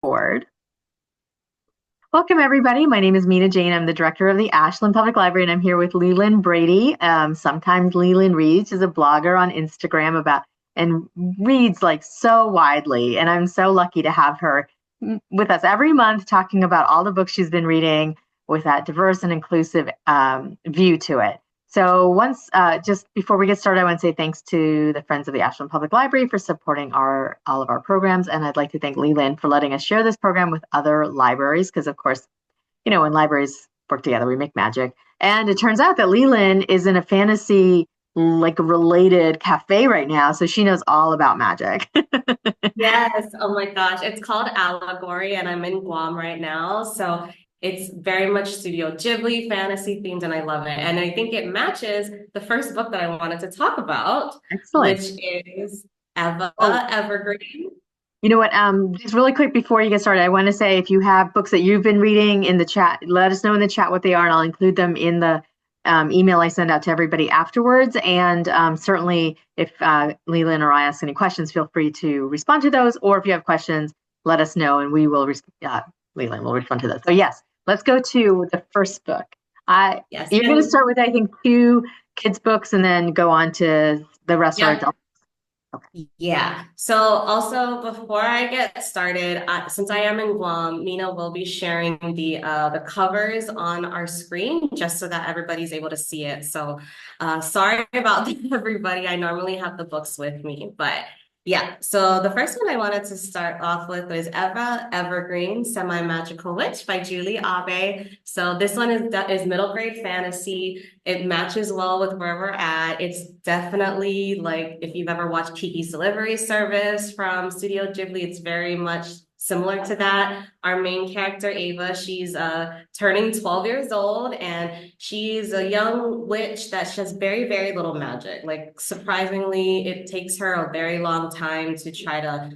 Board. Welcome, everybody. My name is Mina Jane. I'm the director of the Ashland Public Library, and I'm here with Leelynn Brady. Sometimes Leelynn reads. She's a blogger on Instagram about and reads like so widely. And I'm so lucky to have her with us every month talking about all the books she's been reading with that diverse and inclusive view to it. So just before we get started, I want to say thanks to the Friends of the Ashland Public Library for supporting all of our programs. And I'd like to thank Leelynn for letting us share this program with other libraries, because of course, when libraries work together, we make magic. And it turns out that Leelynn is in a fantasy like related cafe right now. So she knows all about magic. Yes, oh my gosh. It's called Allegory, and I'm in Guam right now. So it's very much Studio Ghibli fantasy themed, and I love it. And I think it matches the first book that I wanted to talk about, Excellent. which is Eva Oh, Evergreen. you know what? Just really quick before you get started, I want to say if you have books that you've been reading in the chat, let us know in the chat what they are, and I'll include them in the email I send out to everybody afterwards. And certainly, if Leland or I ask any questions, feel free to respond to those. Or if you have questions, let us know, and we will. Leland will respond to those. So yes, let's go to the first book. Yes. You're going to start with, I think, two kids' books, and then go on to the rest are Yep. adult. Okay. Yeah. So also before I get started, since I am in Guam, Mina will be sharing the covers on our screen just so that everybody's able to see it. So sorry about that, everybody. I normally have the books with me, but yeah. So the first one I wanted to start off with was Eva Evergreen, Semi-Magical Witch by Julie Abe. So this one is middle grade fantasy. It matches well with where we're at. It's definitely like if you've ever watched Kiki's Delivery Service from Studio Ghibli, it's very much similar to that. Our main character, Ava, she's turning 12 years old, and she's a young witch that she has very, very little magic. Like, surprisingly, it takes her a very long time to try to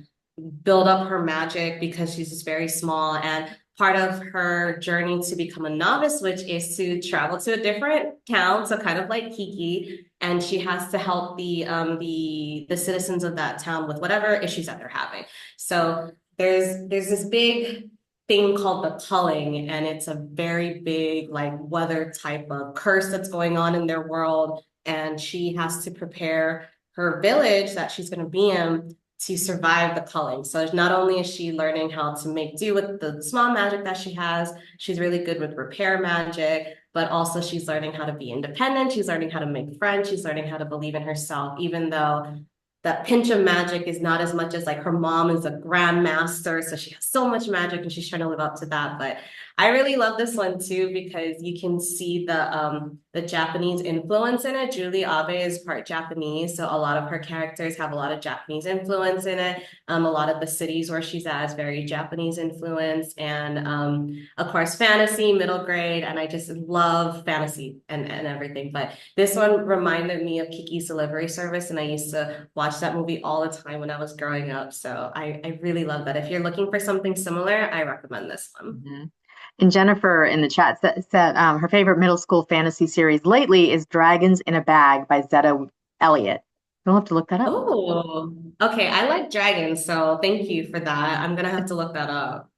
build up her magic because she's just very small. And part of her journey to become a novice witch is to travel to a different town, so kind of like Kiki, and she has to help the citizens of that town with whatever issues that they're having. So there's this big thing called the culling, and it's a very big like weather type of curse that's going on in their world, and she has to prepare her village that she's going to be in to survive the culling. So not only is she learning how to make do with the small magic that she has, she's really good with repair magic, but also she's learning how to be independent. She's learning how to make friends. She's learning how to believe in herself, even though that pinch of magic is not as much as like her mom is a grandmaster, so she has so much magic and she's trying to live up to that. But I really love this one too because you can see the Japanese influence in it. Julie Abe is part Japanese, so a lot of her characters have a lot of Japanese influence in it. A lot of the cities where she's at is very Japanese influence, and of course fantasy, middle grade, and I just love fantasy and everything. But this one reminded me of Kiki's Delivery Service, and I used to watch that movie all the time when I was growing up. So I really love that. If you're looking for something similar, I recommend this one. Mhm. And Jennifer in the chat said her favorite middle school fantasy series lately is Dragons in a Bag by Zetta Elliott. We'll have to look that up. Oh, okay. I like dragons, so thank you for that. I'm gonna have to look that up.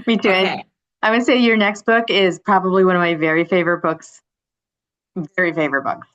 Me too. And Okay. I would say your next book is probably one of my very favorite books. Very favorite books.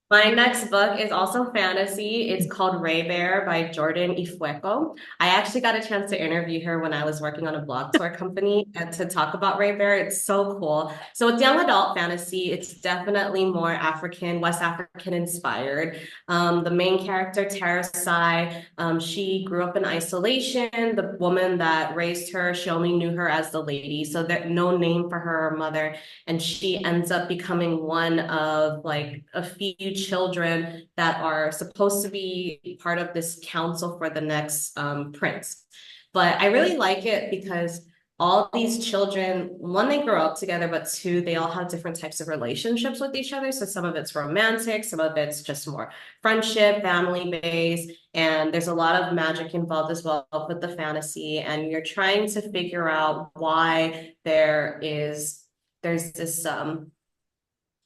My next book is also fantasy. It's called Ray Bear by Jordan Ifueko. I actually got a chance to interview her when I was working on a blog tour company and to talk about Ray Bear. It's so cool. So it's young adult fantasy. It's definitely more African, West African inspired. The main character, Tara Sai, she grew up in isolation. The woman that raised her, she only knew her as the lady. So there's no name for her mother, and she ends up becoming one of like a few children that are supposed to be part of this council for the next prince. But I really like it because all these children, one, they grow up together, but two, they all have different types of relationships with each other. So some of it's romantic, some of it's just more friendship, family based, and there's a lot of magic involved as well with the fantasy. And you're trying to figure out why there's this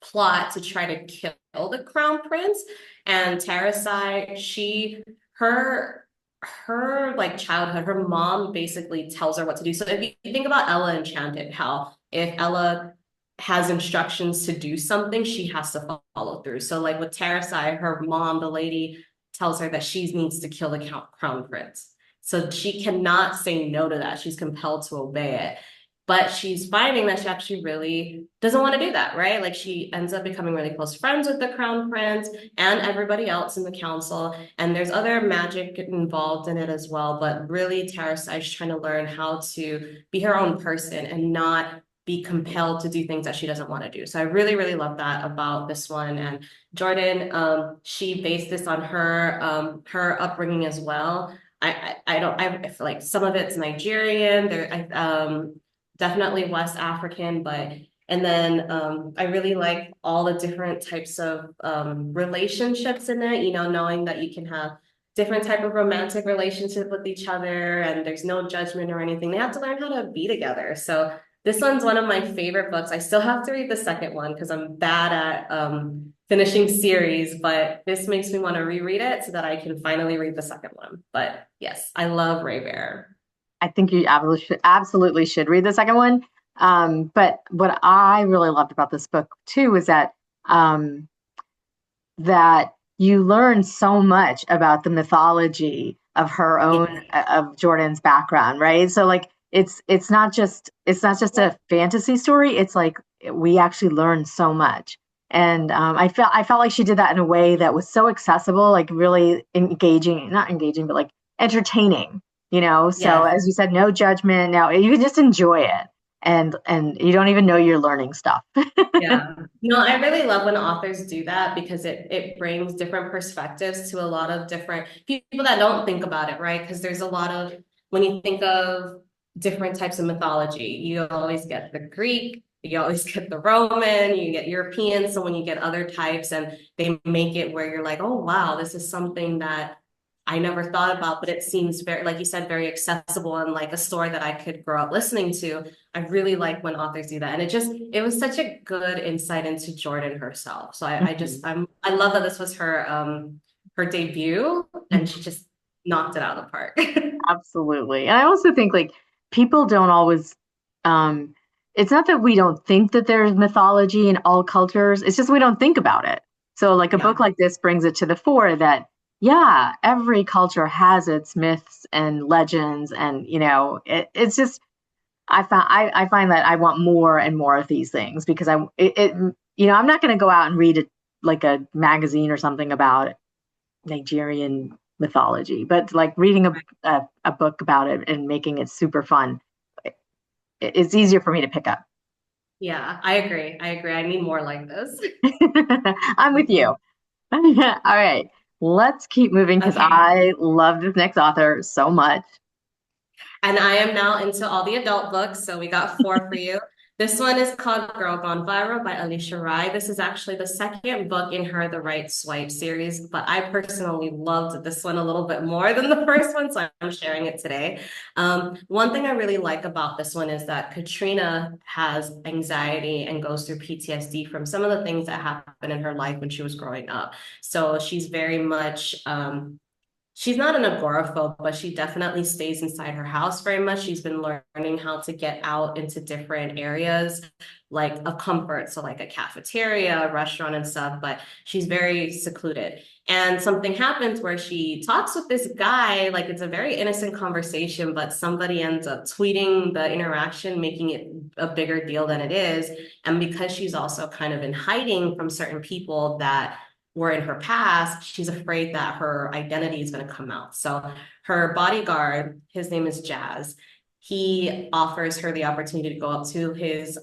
plot to try to kill the crown prince. And Terasai, her her like childhood, her mom basically tells her what to do. So if you think about Ella Enchanted, how if Ella has instructions to do something, she has to follow through. So like with Terrasai, her mom, the lady, tells her that she needs to kill the crown prince. So she cannot say no to that. She's compelled to obey it. But she's finding that she actually really doesn't want to do that, right? Like she ends up becoming really close friends with the crown prince and everybody else in the council. And there's other magic involved in it as well. But really, Terrasai is trying to learn how to be her own person and not be compelled to do things that she doesn't want to do. So I really, really love that about this one. And Jordan, she based this on her upbringing as well. I don't I feel like some of it's Nigerian, definitely West African, but and then I really like all the different types of relationships in it, you know, knowing that you can have different type of romantic relationship with each other and there's no judgment or anything. They have to learn how to be together. So this one's one of my favorite books. I still have to read the second one because I'm bad at finishing series, but this makes me want to reread it so that I can finally read the second one. But yes, I love Ray Bear. I think you absolutely should read the second one. But what I really loved about this book too is um, that you learn so much about the mythology of her Yeah. own of Jordan's background, right? So like it's not just a fantasy story. It's like we actually learn so much. And I felt like she did that in a way that was so accessible, like really engaging, not engaging, but like entertaining, you know? So Yes. as you said, no judgment. Now you can just enjoy it and you don't even know you're learning stuff. Yeah. No, I really love when authors do that because it brings different perspectives to a lot of different people that don't think about it, right? Because there's a lot of when you think of different types of mythology, you always get the Greek, you always get the Roman, you get European. So when you get other types and they make it where you're like, oh wow, this is something that I never thought about, but it seems very, like you said, very accessible and like a story that I could grow up listening to. I really like when authors do that. And it was such a good insight into Jordan herself. So I love that this was her debut and she just knocked it out of the park. Absolutely. And I also think like people don't always um it's not that we don't think that there's mythology in all cultures, it's just we don't think about it. So like a Yeah. book like this brings it to the fore that yeah, every culture has its myths and legends and it's just I find that I want more and more of these things because I'm not going to go out and read it like a magazine or something about Nigerian mythology, but like reading a book about it and making it super fun, it's easier for me to pick up. Yeah, I agree. I agree. I need more like this. I'm with you. All right, let's keep moving because Okay. I love this next author so much. And I am now into all the adult books, so we got four for you. This one is called Girl Gone Viral by Alicia Rai. This is actually the second book in her The Right Swipe series, but I personally loved this one a little bit more than the first one, so I'm sharing it today. One thing I really like about this one is that Katrina has anxiety and goes through PTSD from some of the things that happened in her life when she was growing up. So she's very much she's not an agoraphobe, but she definitely stays inside her house very much. She's been learning how to get out into different areas, like a comfort, so like a cafeteria, a restaurant, and stuff, but she's very secluded. And something happens where she talks with this guy, like it's a very innocent conversation, but somebody ends up tweeting the interaction, making it a bigger deal than it is. And because she's also kind of in hiding from certain people that were in her past, she's afraid that her identity is going to come out. So her bodyguard, his name is Jazz, he offers her the opportunity to go up to his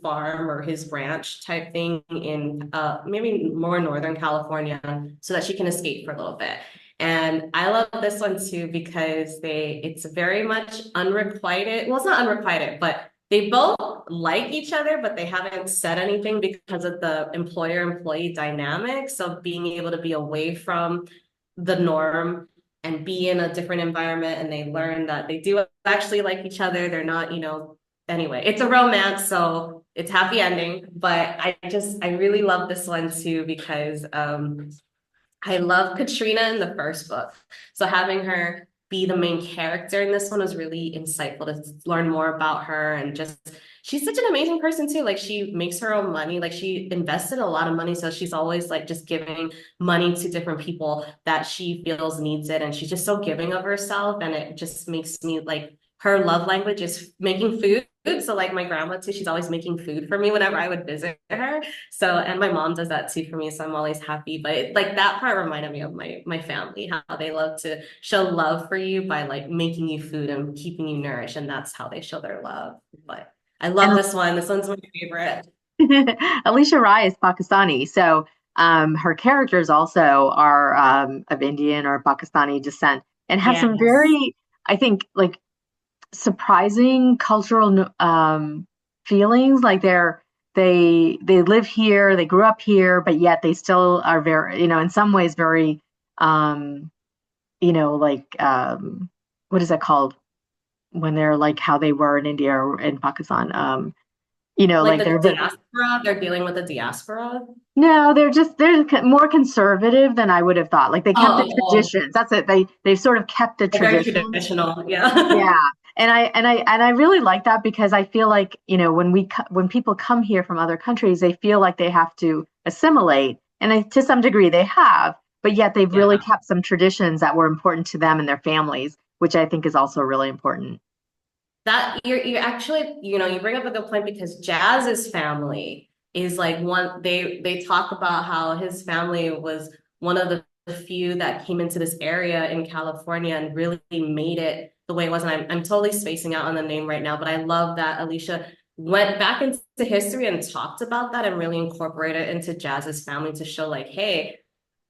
farm or his ranch type thing in maybe more Northern California so that she can escape for a little bit. And I love this one too because it's very much unrequited. Well, it's not unrequited, but they both like each other, but they haven't said anything because of the employer-employee dynamic. So being able to be away from the norm and be in a different environment, and they learn that they do actually like each other. They're not, anyway, it's a romance, so it's happy ending. But I really love this one too because I love Katrina in the first book. So having her be the main character in this one was really insightful to learn more about her and just she's such an amazing person too. Like she makes her own money. Like she invested a lot of money. So she's always like just giving money to different people that she feels needs it. And she's just so giving of herself. And it just makes me like her love language is making food. So like my grandma too, she's always making food for me whenever I would visit her. So, and my mom does that too for me, so I'm always happy. But like that part reminded me of my family, how they love to show love for you by like making you food and keeping you nourished, and that's how they show their love. But I love And this one. This one's my favorite. Alicia Rai is Pakistani, so her characters also are of Indian or Pakistani descent, and have some Yes. very, I think, like surprising cultural feelings. Like they live here, they grew up here, but yet they still are very, in some ways very, um, like what is that called when they're like how they were in India or in Pakistan? Like Like the they're very, diaspora, they're dealing with the diaspora. no, they're more conservative than I would have thought. Like they kept the Oh, oh, traditions. That's it. They've sort of kept the oh. Very traditions. traditional. Yeah. Yeah. And I really like that because I feel like, when people come here from other countries, they feel like they have to assimilate. And to some degree they have, but yet they've really Yeah. kept some traditions that were important to them and their families, which I think is also really important. That you're actually, you bring up a good point because Jazz's family is like one they talk about how his family was one of the few that came into this area in California and really made it the way it was. And I'm totally spacing out on the name right now, but I love that Alicia went back into history and talked about that and really incorporated it into Jazz's family to show like, hey,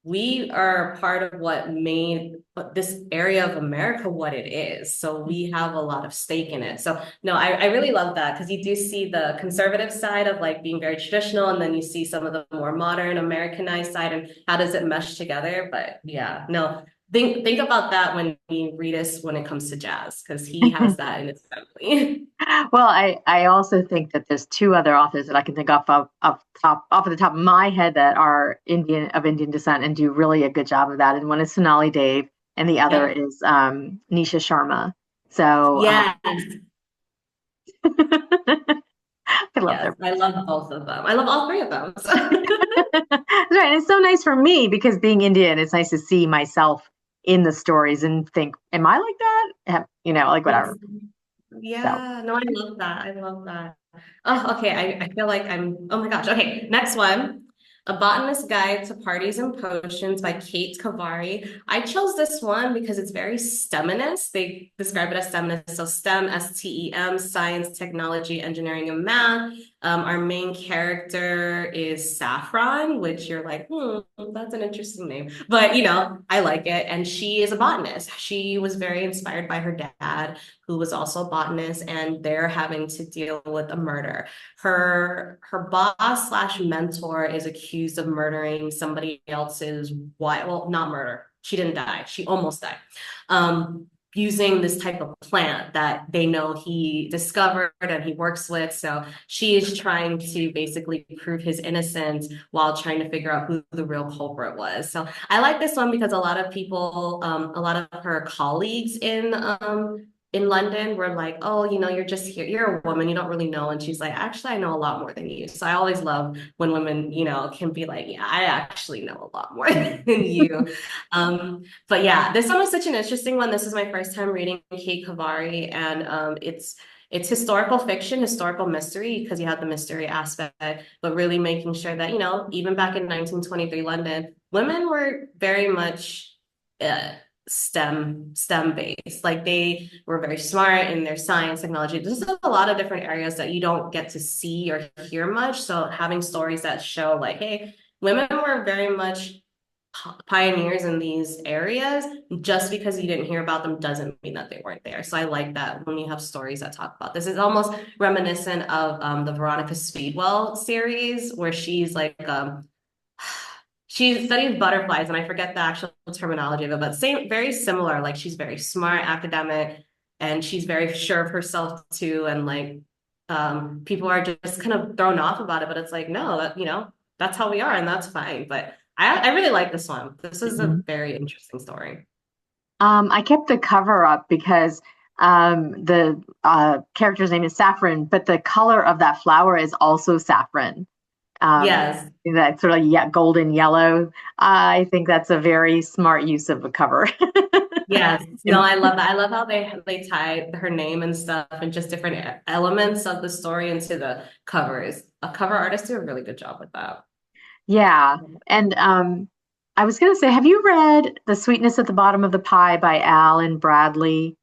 we are part of what made this area of America what it is. So we have a lot of stake in it. So no, I really love that because you do see the conservative side of like being very traditional, and then you see some of the more modern Americanized side and how does it mesh together. But yeah, no, think about that when you read us when it comes to Jazz, because he has that in his family. Well, I also think that there's two other authors that I can think off of the top of my head that are Indian descent and do really a good job of that. And one is Sonali Dave, and the other Yep. is Nisha Sharma. So Yes. I love Yes. their I love both of them. I love all three of them. Right. And it's so nice for me because being Indian, it's nice to see myself in the stories and think, am I like that? Like Yes. whatever. So Yeah, no, I love that. I love that. Oh, okay. I feel like oh my gosh. Okay, next one. A Botanist's Guide to Parties and Potions by Kate Kavari. I chose this one because it's very STEMinist. They describe it as STEMinist. So STEM, STEM, science, technology, engineering, and math. Our main character is Saffron, which you're like, that's an interesting name. But, I like it. And she is a botanist. She was very inspired by her dad, who was also a botanist, and they're having to deal with a murder. Her boss slash mentor is accused of murdering somebody else's wife. Well, not murder. She didn't die. She almost died. Using this type of plant that they know he discovered and he works with. So she is trying to basically prove his innocence while trying to figure out who the real culprit was. So I like this one because a lot of people, a lot of her colleagues in London were like, oh, you're just here, you're a woman, you don't really know. And she's like, actually, I know a lot more than you. So I always love when women, can be like, yeah, I actually know a lot more than you. But yeah, this one was such an interesting one. This is my first time reading Kate Kavari, and it's historical fiction, historical mystery, because you have the mystery aspect, but really making sure that, even back in 1923 London, women were very much uh, STEM based. Like they were very smart in their science, technology. There's a lot of different areas that you don't get to see or hear much. So having stories that show like, hey, women were very much pioneers in these areas. Just because you didn't hear about them doesn't mean that they weren't there. So I like that when you have stories that talk about this. It's almost reminiscent of the Veronica Speedwell series, where she's like she studies butterflies, and I forget the actual terminology of it, but same, very similar. Like she's very smart, academic, and she's very sure of herself too. And like people are just kind of thrown off about it, but it's like, no, that's how we are, and that's fine. But I really like this one. This is a Mhm. very interesting story. I kept the cover up because the character's name is Saffron, but the color of that flower is also saffron. Um, Yes. that sort of golden yellow. I think that's a very smart use of a cover. Yes. No, And I love that. I love how they tie her name and stuff and just different elements of the story into the covers. A cover artist do a really good job with that. yeah, and I was going to say, have you read The Sweetness at the Bottom of the Pie by Alan Bradley?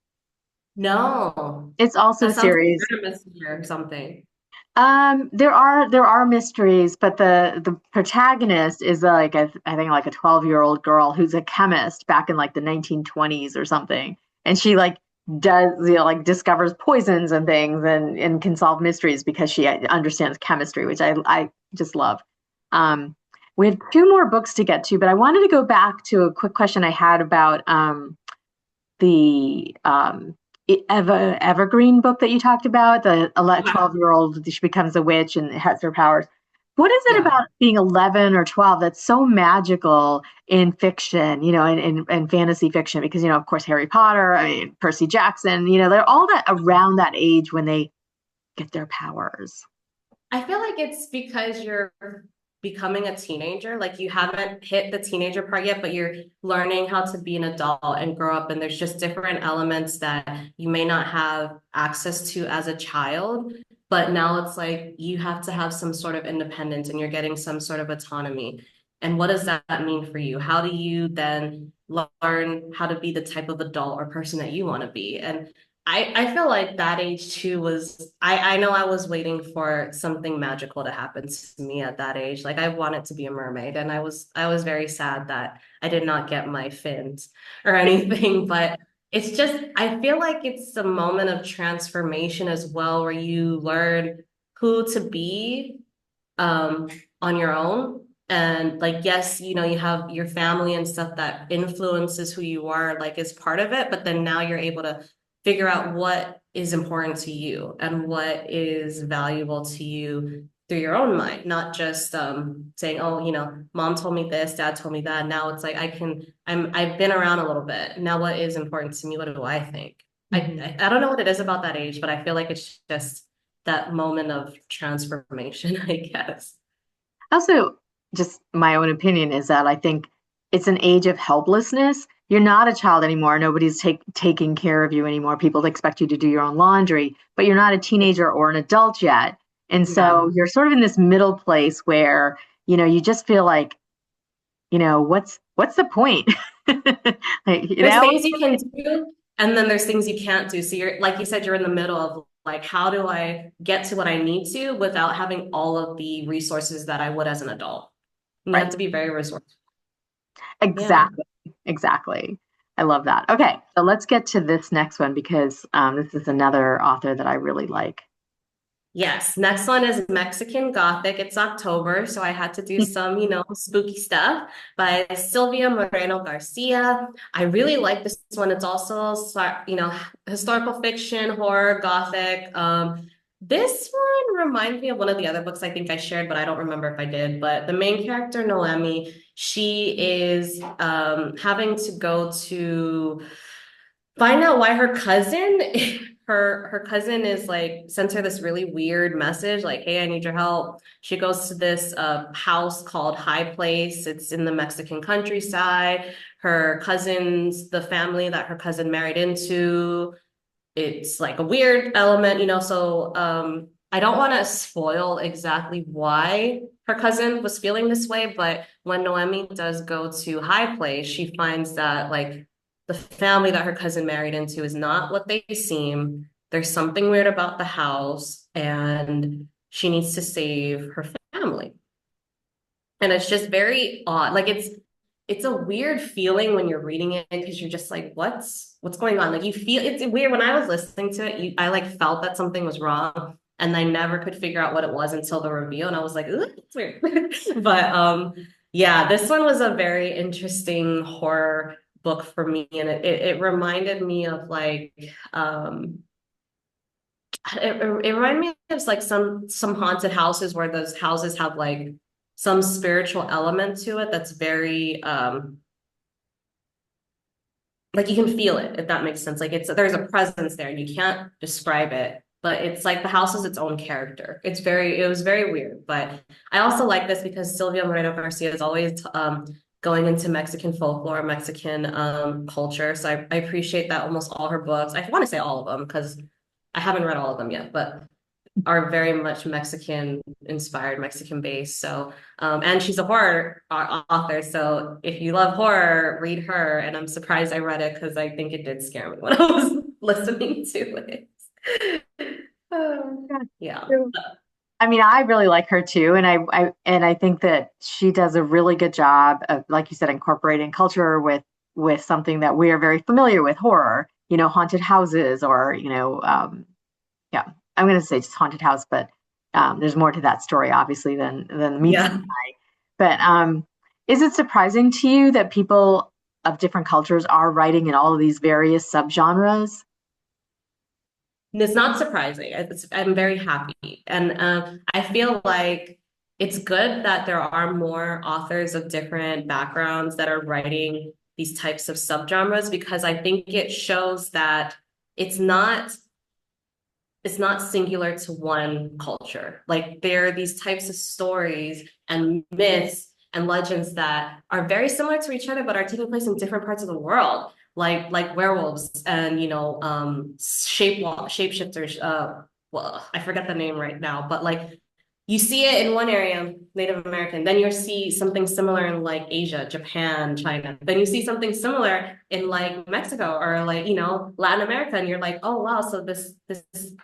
No, It's also a that sounds like series. murder mystery or something. There are mysteries, but the protagonist is like I think like a 12-year-old girl who's a chemist back in like the 1920s or something, and she like does like discovers poisons and things and can solve mysteries because she understands chemistry, which I just love. Um, we have two more books to get to, but I wanted to go back to a quick question I had about the evergreen book that you talked about, the Yeah. 12-year-old, she becomes a witch and has her powers. What is it Yeah. about being 11 or 12 that's so magical in fiction, in fantasy fiction? Because, of course, Harry Potter, I mean, Percy Jackson, they're all that around that age when they get their powers. I feel like it's because you're becoming a teenager. Like you haven't hit the teenager part yet, but you're learning how to be an adult and grow up. And there's just different elements that you may not have access to as a child. But now it's like you have to have some sort of independence and you're getting some sort of autonomy. And what does that mean for you? How do you then learn how to be the type of adult or person that you want to be? And I feel like that age too was I know I was waiting for something magical to happen to me at that age. Like I wanted to be a mermaid and I was very sad that I did not get my fins or anything, but it's just I feel like it's a moment of transformation as well where you learn who to be um on your own. And like, yes, you have your family and stuff that influences who you are, like is part of it, but then now you're able to figure out what is important to you and what is valuable to you through your own mind, not just saying, oh, mom told me this, dad told me that. Now it's like I've been around a little bit. Now what is important to me? What do I think? Mhm. I don't know what it is about that age, but I feel like it's just that moment of transformation, I guess. Also, just my own opinion is that I think it's an age of helplessness. You're not a child anymore. Nobody's taking care of you anymore. People expect you to do your own laundry, but you're not a teenager or an adult yet. And so Yeah. you're sort of in this middle place where, you just feel like, what's the point? Like, There's things you can do, and then there's things you can't do. So you're, like you said, you're in the middle of like, how do I get to what I need to without having all of the resources that I would as an adult? And you right. have to be very resourceful. Yeah. Exactly. Exactly. I love that. Okay, so let's get to this next one because this is another author that I really like. Yes. Next one is Mexican Gothic. It's October, so I had to do some, spooky stuff by Sylvia Moreno Garcia. I really like this one. It's also, historical fiction, horror, Gothic. This one reminds me of one of the other books I think I shared, but I don't remember if I did. But the main character, Noemi, she is having to go to find out why her cousin her cousin is like sends her this really weird message like, hey, I need your help. She goes to this house called High Place. It's in the Mexican countryside. Her cousins, the family that her cousin married into, it's like a weird element, so I don't want to spoil exactly why her cousin was feeling this way, but when Noemi does go to High Place, she finds that like the family that her cousin married into is not what they seem. There's something weird about the house, and she needs to save her family. And it's just very odd. Like it's a weird feeling when you're reading it because you're just like, what's going on? Like you feel it's weird. When I was listening to it, I like felt that something was wrong, and I never could figure out what it was until the review, and I was like, ooh, it's weird. But yeah, this one was a very interesting horror book for me, and it reminded me of like it reminded me of like some haunted houses where those houses have like some spiritual element to it that's very like you can feel it, if that makes sense. Like there's a presence there and you can't describe it, but it's like the house is its own character. It was very weird. But I also like this because Silvia Moreno Garcia is always going into Mexican folklore, Mexican culture. So I appreciate that almost all her books, I want to say all of them because I haven't read all of them yet, but are very much Mexican inspired, Mexican based. So, and she's a horror author. So if you love horror, read her. And I'm surprised I read it because I think it did scare me when I was listening to it. Yeah. Yeah. I mean, I really like her too, and I think that she does a really good job of, like you said, incorporating culture with something that we are very familiar with, horror. Haunted houses, or yeah, I'm going to say just haunted house, but there's more to that story, obviously, than meets the Yeah. eye. But is it surprising to you that people of different cultures are writing in all of these various subgenres? It's not surprising. I'm very happy. And I feel like it's good that there are more authors of different backgrounds that are writing these types of subgenres because I think it shows that it's not it's not singular to one culture. Like there are these types of stories and myths and legends that are very similar to each other, but are taking place in different parts of the world, like werewolves and shapeshifters. Well, I forget the name right now, but like you see it in one area, Native American, then you see something similar in like Asia, Japan, China. Then you see something similar in like Mexico or like, Latin America, and you're like, oh wow, so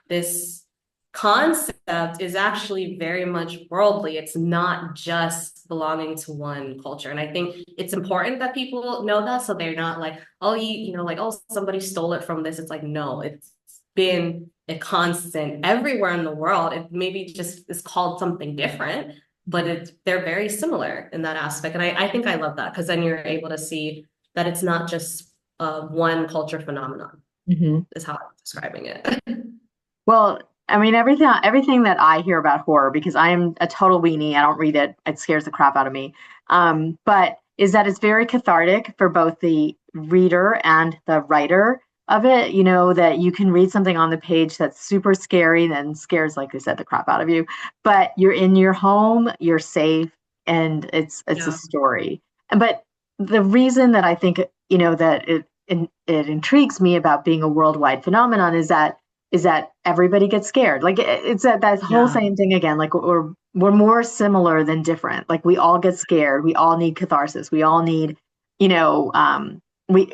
this concept is actually very much worldly. It's not just belonging to one culture. And I think it's important that people know that so they're not like, oh, like, oh, somebody stole it from this. It's like, no, it's been a constant everywhere in the world. It maybe just is called something different, but they're very similar in that aspect. And I think I love that because then you're able to see that it's not just one culture phenomenon, Mhm. is how I'm describing it. Well, I mean, everything that I hear about horror, because I am a total weenie, I don't read it. It scares the crap out of me. But is that it's very cathartic for both the reader and the writer of it. That you can read something on the page that's super scary, then scares, like I said, the crap out of you. But you're in your home, you're safe, and it's a Yeah. story. But the reason that I think that it intrigues me about being a worldwide phenomenon is that everybody gets scared. Like it's that whole Yeah. same thing again. Like we're more similar than different. Like we all get scared. We all need catharsis. We all need, we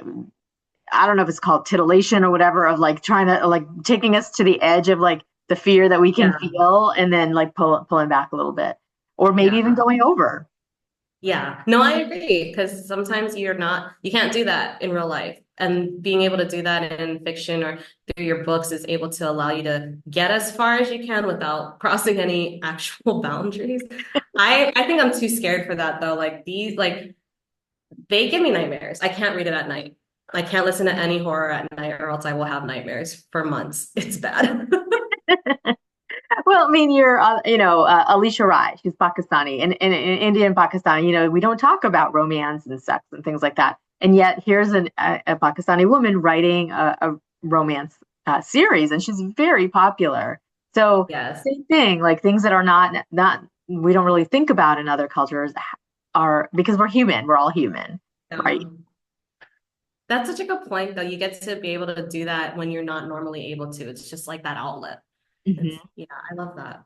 I don't know if it's called titillation or whatever, of like trying to like taking us to the edge of like the fear that we can Yeah. feel, and then like pulling back a little bit, or maybe even Yeah. going over. Yeah, no, I agree because sometimes you can't do that in real life. And being able to do that in fiction or through your books is able to allow you to get as far as you can without crossing any actual boundaries. I think I'm too scared for that though. Like they give me nightmares. I can't read it at night. I can't listen to any horror at night or else I will have nightmares for months. It's bad. Well, I mean, you're, Alicia Rai. She's Pakistani, and India and Pakistan. We don't talk about romance and sex and things like that. And yet, here's a Pakistani woman writing a romance series, and she's very popular. So, Yes. same thing. Like things that are not we don't really think about in other cultures are, because we're human. We're all human, right? That's such a good point, though. You get to be able to do that when you're not normally able to. It's just like that outlet. Hmm. Yeah, I love that.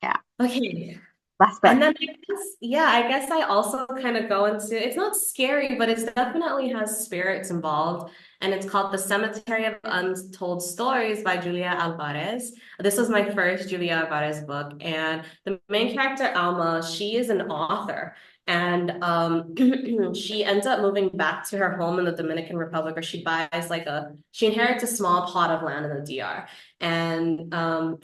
Yeah. Okay. Last book. And then I guess I also kind of go into it's not scary, but it definitely has spirits involved. And it's called The Cemetery of Untold Stories by Julia Alvarez. This was my first Julia Alvarez book. And the main character, Alma, she is an author. And she ends up moving back to her home in the Dominican Republic, where she inherits a small plot of land in the DR. And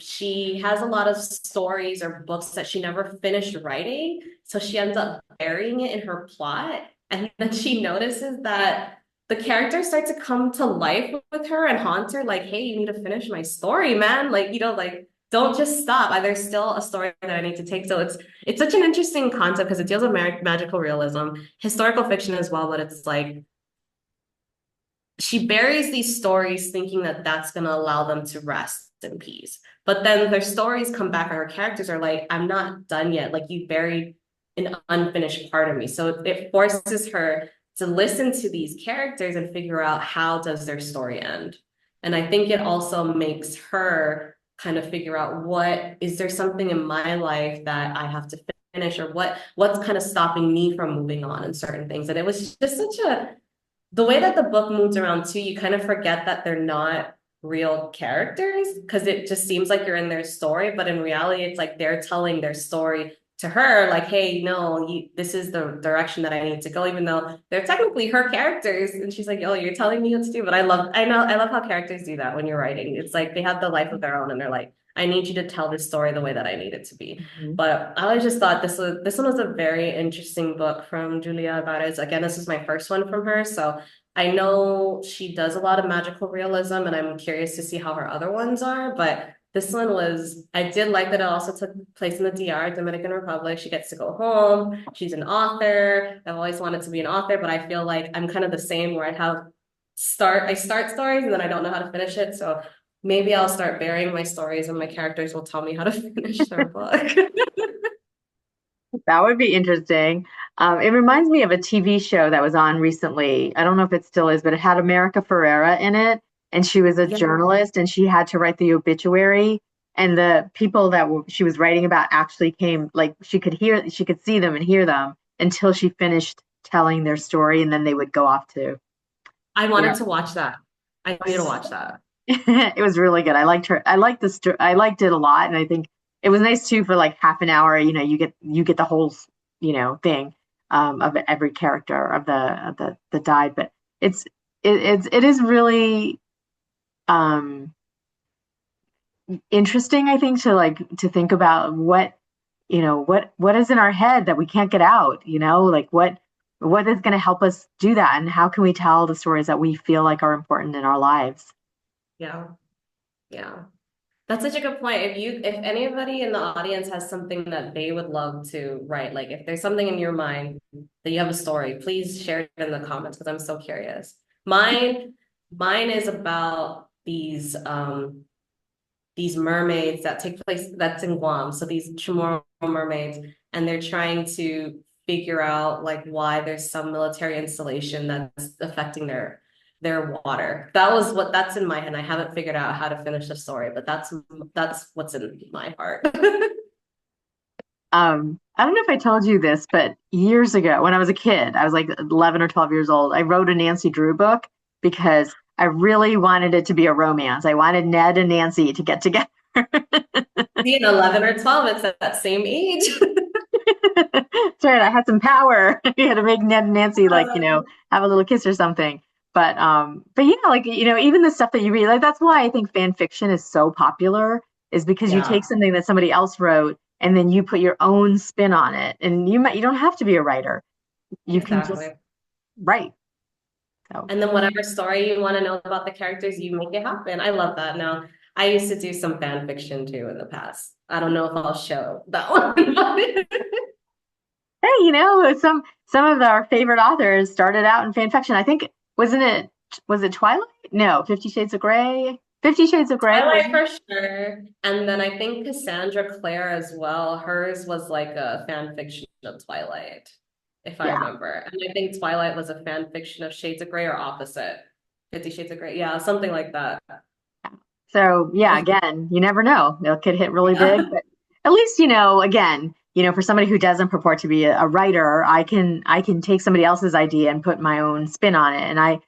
she has a lot of stories or books that she never finished writing. So she ends up burying it in her plot. And then she notices that the characters start to come to life with her and haunt her, like, hey, you need to finish my story, man. Like, don't just stop. There's still a story that I need to take. So it's such an interesting concept because it deals with magical realism, historical fiction as well, but it's like she buries these stories thinking that that's going to allow them to rest in peace. But then their stories come back and her characters are like, I'm not done yet. Like you buried an unfinished part of me. So it forces her to listen to these characters and figure out how does their story end. And I think it also makes her kind of figure out what is there something in my life that I have to finish or what's kind of stopping me from moving on in certain things. And it was just such a the way that the book moves around too, you kind of forget that they're not real characters because it just seems like you're in their story, but in reality, it's like they're telling their story to her, like, hey, no, this is the direction that I need to go, even though they're technically her characters. And she's like, oh, you're telling me what to do. But I love how characters do that when you're writing. It's like they have the life of their own and they're like, I need you to tell this story the way that I need it to be. Mhm. But I just thought this one was a very interesting book from Julia Alvarez. Again, this is my first one from her. So I know she does a lot of magical realism, and I'm curious to see how her other ones are. But this one was, I did like that it also took place in the DR, Dominican Republic. She gets to go home. She's an author. I've always wanted to be an author, but I feel like I'm kind of the same where I start stories and then I don't know how to finish it. So maybe I'll start burying my stories and my characters will tell me how to finish their book. That would be interesting. It reminds me of a TV show that was on recently. I don't know if it still is, but it had America Ferrera in it, and she was a Yeah. journalist, and she had to write the obituary. And the people that she was writing about actually came, like she could see them and hear them until she finished telling their story, and then they would go off to, I you know, wanted to watch that. I need to watch that. it was really good. I liked her. I liked I liked it a lot, and I think it was nice too for like half an hour. You get the whole thing of every character of the died. But it's it is really um, interesting. I think to think about what is in our head that we can't get out. Like what is going to help us do that, and how can we tell the stories that we feel like are important in our lives. Yeah. Yeah. That's such a good point. If anybody in the audience has something that they would love to write, like if there's something in your mind that you have a story, please share it in the comments because I'm so curious. Mine is about these mermaids that take place that's in Guam. So these Chamorro mermaids, and they're trying to figure out like why there's some military installation that's affecting their water. That's in my head. I haven't figured out how to finish the story, but that's what's in my heart. I don't know if I told you this, but years ago, when I was a kid, I was like 11 or 12 years old, I wrote a Nancy Drew book because I really wanted it to be a romance. I wanted Ned and Nancy to get together. Being 11 or 12, it's at that same age. That's right. I had some power. You had to make Ned and Nancy have a little kiss or something. But even the stuff that you read, like that's why I think fan fiction is so popular, is because you take Yeah, something that somebody else wrote and then you put your own spin on it. And you don't have to be a writer. You can just exactly. write. So And then whatever story you want to know about the characters, you make it happen. I love that. Now, I used to do some fan fiction too in the past. I don't know if I'll show that one, but hey, some of our favorite authors started out in fan fiction. I think was it Twilight? No, 50 Shades of Grey. 50 Shades of Grey Twilight wasn't. for sure. And then I think Cassandra Clare as well. Hers was like a fan fiction of Twilight, if I Yeah. remember. And I think Twilight was a fan fiction of Shades of Grey or opposite. 50 Shades of Grey. Yeah, something like that. So yeah, again, you never know. It could hit really Yeah. big, but at least again, for somebody who doesn't purport to be a writer, I can take somebody else's idea and put my own spin on it, and I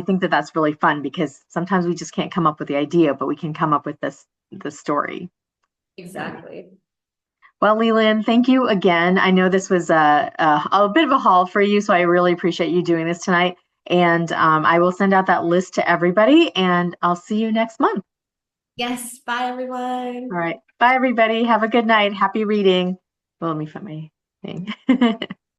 think that that's really fun because sometimes we just can't come up with the idea, but we can come up with the story. So, Exactly. well, Leland, thank you again. I know this was a bit of a haul for you, so I really appreciate you doing this tonight. And I will send out that list to everybody, and I'll see you next month. Yes. Bye, All everyone. right. Bye, everybody. Have a good night. Happy reading. Well, let me find my thing.